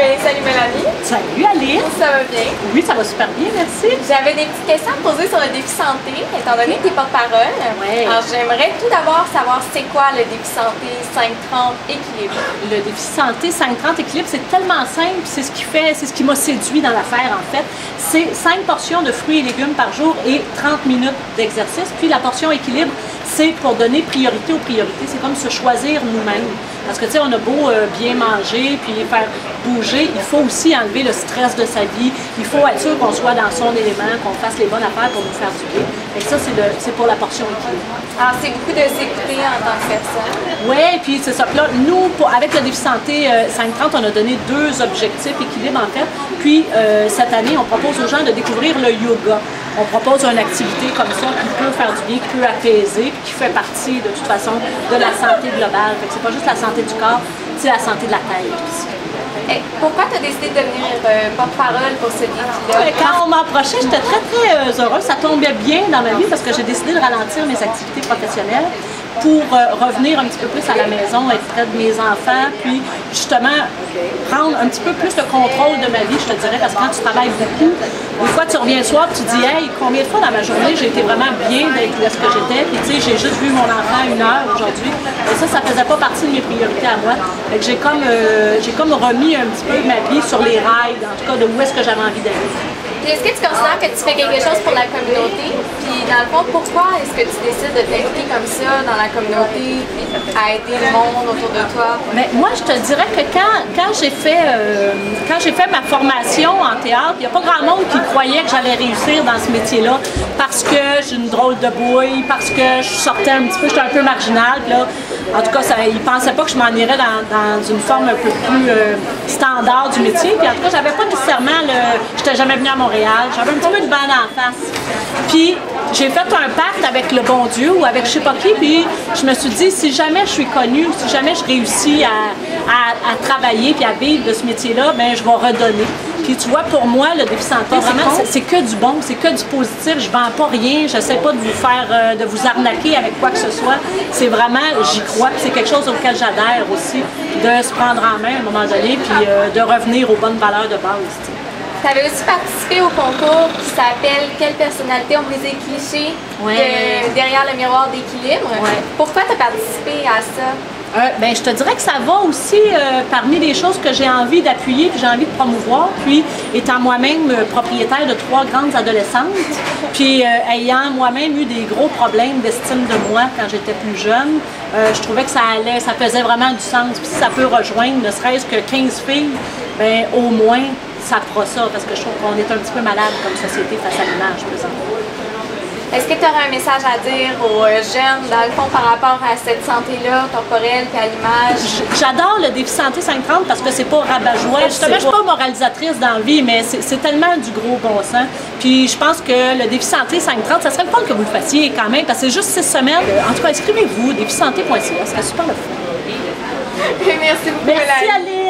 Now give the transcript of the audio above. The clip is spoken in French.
Ben, salut Mélanie. Salut Alice. Ça va bien? Oui, ça va super bien, merci. J'avais des petites questions à te poser sur le défi santé, étant donné que tu es porte-parole. Ouais. Alors, j'aimerais tout d'abord savoir c'est quoi le défi santé 5-30 équilibre. Le défi santé 5-30 équilibre, c'est tellement simple, c'est ce qui m'a séduit dans l'affaire en fait. C'est 5 portions de fruits et légumes par jour et 30 minutes d'exercice. Puis la portion équilibre, c'est pour donner priorité aux priorités. C'est comme se choisir nous-mêmes. Parce que tu sais, on a beau bien manger puis faire bouger, il faut aussi enlever le stress de sa vie. Il faut être sûr qu'on soit dans son élément, qu'on fasse les bonnes affaires pour nous faire du bien. Et ça, c'est pour la portion équilibre. Alors, c'est beaucoup de s'écouter en tant que personne. Oui, puis c'est ça. Puis là, nous, avec le défi santé 5-30, on a donné 2 objectifs équilibre en fait. Puis cette année, on propose aux gens de découvrir le yoga. On propose une activité comme ça qui peut faire du bien, qui peut apaiser, puis qui fait partie de toute façon de la santé globale. Fait que c'est pas juste la santé du corps, c'est la santé de la tête aussi. Et pourquoi tu as décidé de devenir porte-parole pour ce défi-là? Quand on m'approchait, j'étais très heureuse. Ça tombait bien dans ma vie parce que j'ai décidé de ralentir mes activités professionnelles pour revenir un petit peu plus à la maison, être près de mes enfants, puis justement prendre un petit peu plus le contrôle de ma vie, je te dirais, parce que quand tu travailles beaucoup, des fois tu reviens le soir et tu dis « Hey, combien de fois dans ma journée j'ai été vraiment bien d'être où est-ce que j'étais? » Puis tu sais, j'ai juste vu mon enfant 1 heure aujourd'hui. Et ça faisait pas partie de mes priorités à moi. Fait que j'ai comme remis un petit peu ma vie sur les rails, en tout cas de où est-ce que j'avais envie d'aller. Est-ce que tu considères que tu fais quelque chose pour la communauté? Puis dans le fond, pourquoi est-ce que tu décides de t'impliquer comme ça dans la communauté, puis à aider le monde autour de toi? Mais moi, je te dirais que quand j'ai fait ma formation en théâtre, il n'y a pas grand monde qui croyait que j'allais réussir dans ce métier-là parce que j'ai une drôle de bouille, parce que je sortais un petit peu, j'étais un peu marginale. Là. En tout cas, ils ne pensaient pas que je m'en irais dans une forme un peu plus standard du métier. Puis en tout cas, j'avais pas nécessairement j'étais jamais venue à Montréal. J'avais un petit peu de bande en face. Puis j'ai fait un pacte avec le bon Dieu ou avec je sais pas qui, puis je me suis dit, si jamais je suis connue, si jamais je réussis à travailler puis à vivre de ce métier-là, ben je vais redonner. Puis tu vois, pour moi, le défi santé, vraiment, c'est que du bon, c'est que du positif. Je vends pas rien, j'essaie pas de vous faire, de vous arnaquer avec quoi que ce soit. C'est vraiment, j'y crois, c'est quelque chose auquel j'adhère aussi, de se prendre en main à un moment donné, puis de revenir aux bonnes valeurs de base. Tu avais aussi participé au concours qui s'appelle « Quelle personnalité ont brisé les clichés derrière le miroir d'équilibre ». Pourquoi tu as participé à ça? Ben, je te dirais que ça va aussi parmi les choses que j'ai envie d'appuyer, que j'ai envie de promouvoir. Puis, étant moi-même propriétaire de 3 grandes adolescentes, puis ayant moi-même eu des gros problèmes d'estime de moi quand j'étais plus jeune, je trouvais que ça faisait vraiment du sens. Puis si ça peut rejoindre ne serait-ce que 15 filles, ben au moins, ça fera ça, parce que je trouve qu'on est un petit peu malade comme société face à l'image présentement. Est-ce que tu aurais un message à dire aux jeunes, dans le fond, par rapport à cette santé-là, corporelle, puis à l'image? J'adore le défi santé 5-30 parce que c'est pas rabat-joie. Justement, je suis pas moralisatrice dans la vie, mais c'est tellement du gros bon sens. Puis je pense que le défi santé 5-30, ça serait le fun que vous le fassiez quand même, parce que c'est juste 6 semaines. En tout cas, inscrivez-vous, défisanté.ca, ça serait super le fun. Merci beaucoup, Merci, Alice.